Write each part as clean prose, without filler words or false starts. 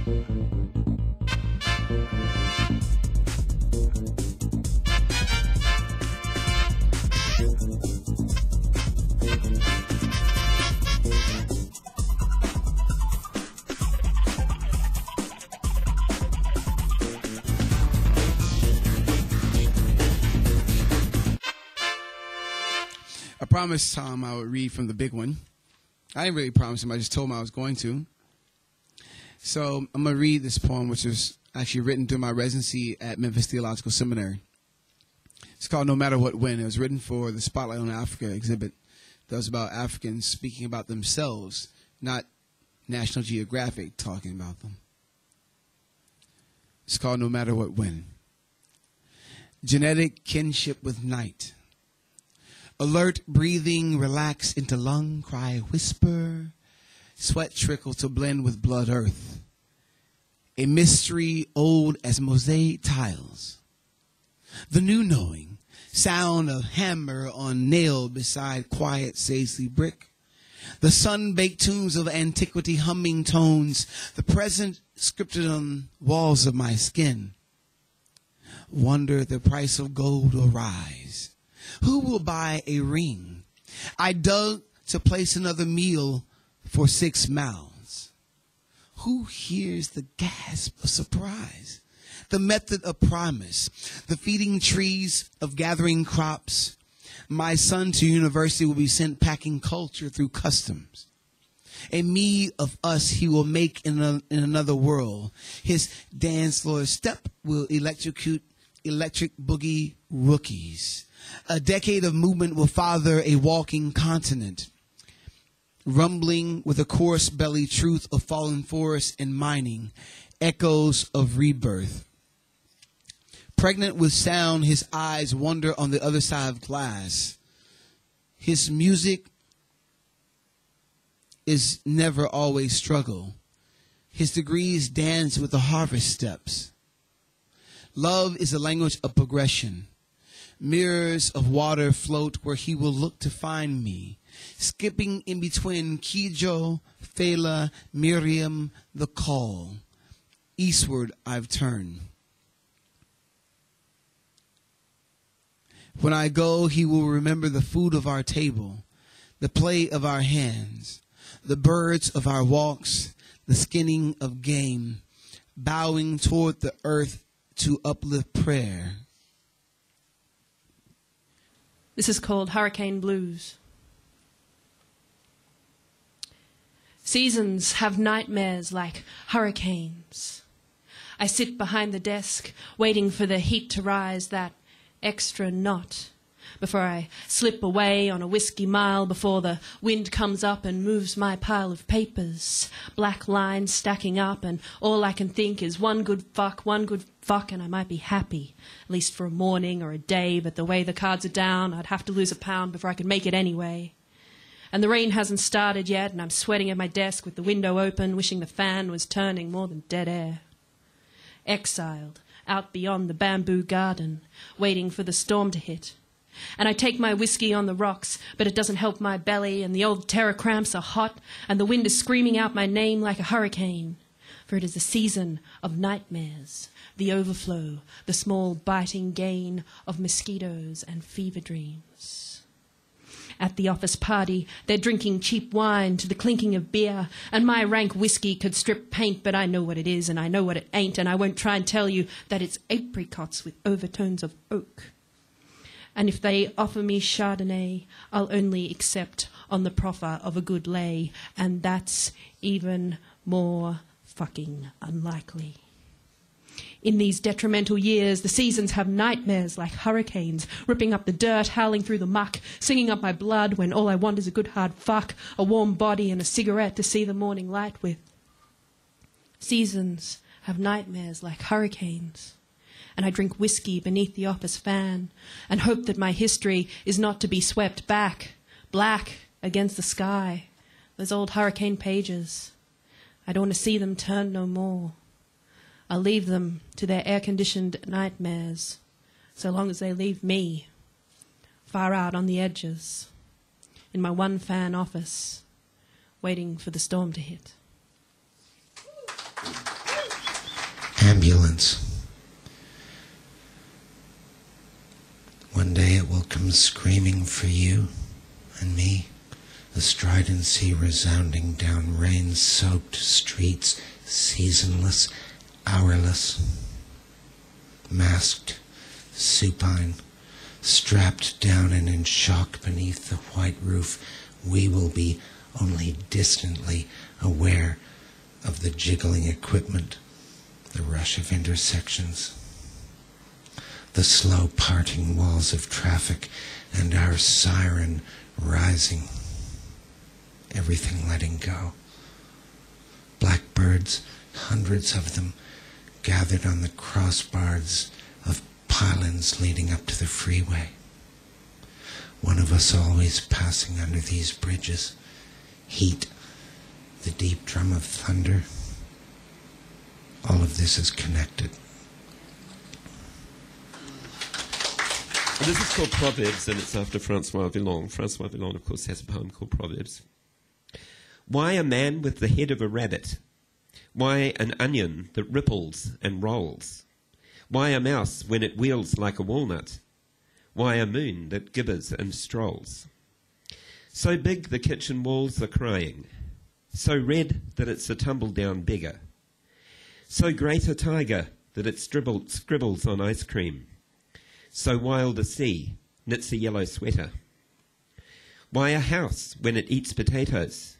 I promised Tom I would read from the big one. I didn't really promise him. I just told him I was going to. So I'm going to read this poem, which was actually written during my residency at Memphis Theological Seminary. It's called No Matter What When. It was written for the Spotlight on Africa exhibit that was about Africans speaking about themselves, not National Geographic talking about them. It's called No Matter What When. Genetic kinship with night. Alert breathing, relax into lung cry, whisper, sweat trickle to blend with blood earth. A mystery old as mosaic tiles. The new knowing, sound of hammer on nail beside quiet sagely brick. The sun-baked tunes of antiquity humming tones, the present scripted on walls of my skin. Wonder the price of gold will rise. Who will buy a ring? I dug to place another meal for 6 mouths. Who hears the gasp of surprise? The method of promise, the feeding trees of gathering crops. My son to university will be sent packing culture through customs. A me of us he will make in another world. His dance floor step will electric boogie rookies. A decade of movement will father a walking continent, rumbling with a coarse belly truth of fallen forests and mining, echoes of rebirth. Pregnant with sound, his eyes wander on the other side of glass. His music is never always struggle. His degrees dance with the harvest steps. Love is a language of progression. Mirrors of water float where he will look to find me, skipping in between Kijo, Fela, Miriam, the call. Eastward I've turned. When I go, he will remember the food of our table, the play of our hands, the birds of our walks, the skinning of game, bowing toward the earth to uplift prayer. This is called Hurricane Blues. Seasons have nightmares like hurricanes. I sit behind the desk, waiting for the heat to rise that extra knot before I slip away on a whiskey mile before the wind comes up and moves my pile of papers, black lines stacking up, and all I can think is one good fuck, and I might be happy, at least for a morning or a day, but the way the cards are down, I'd have to lose a pound before I could make it anyway. And the rain hasn't started yet, and I'm sweating at my desk with the window open, wishing the fan was turning more than dead air. Exiled, out beyond the bamboo garden, waiting for the storm to hit. And I take my whiskey on the rocks, but it doesn't help my belly, and the old terror cramps are hot, and the wind is screaming out my name like a hurricane. For it is a season of nightmares, the overflow, the small biting gain of mosquitoes and fever dreams. At the office party, they're drinking cheap wine to the clinking of beer, and my rank whiskey could strip paint, but I know what it is and I know what it ain't, and I won't try and tell you that it's apricots with overtones of oak. And if they offer me Chardonnay, I'll only accept on the proffer of a good lay, and that's even more fucking unlikely. In these detrimental years, the seasons have nightmares like hurricanes, ripping up the dirt, howling through the muck, singing up my blood when all I want is a good hard fuck, a warm body and a cigarette to see the morning light with. Seasons have nightmares like hurricanes. And I drink whiskey beneath the office fan and hope that my history is not to be swept back, black against the sky, those old hurricane pages. I don't want to see them turn no more. I'll leave them to their air-conditioned nightmares, so long as they leave me far out on the edges, in my one-fan office, waiting for the storm to hit. ambulance. One day it will come screaming for you and me, the stridency resounding down rain-soaked streets, seasonless, hourless, masked, supine, strapped down and in shock beneath the white roof. We will be only distantly aware of the jiggling equipment, the rush of intersections, the slow parting walls of traffic, and our siren rising, everything letting go. Blackbirds, hundreds of them, gathered on the crossbars of pylons leading up to the freeway. One of us always passing under these bridges. Heat, the deep drum of thunder. All of this is connected. This is called Proverbs, and it's after Francois Villon. Francois Villon, of course, has a poem called Proverbs. Why a man with the head of a rabbit? Why an onion that ripples and rolls? Why a mouse when it wheels like a walnut? Why a moon that gibbers and strolls? So big the kitchen walls are crying, so red that it's a tumble-down beggar, so great a tiger that it scribbles on ice cream, so wild a sea knits a yellow sweater. Why a house when it eats potatoes,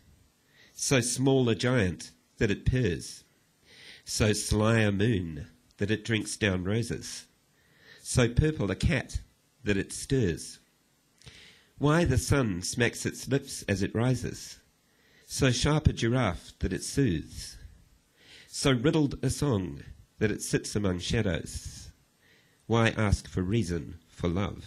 so small a giant that it purrs, so sly a moon that it drinks down roses, so purple a cat that it stirs. Why the sun smacks its lips as it rises, so sharp a giraffe that it soothes, so riddled a song that it sits among shadows. Why ask for reason for love?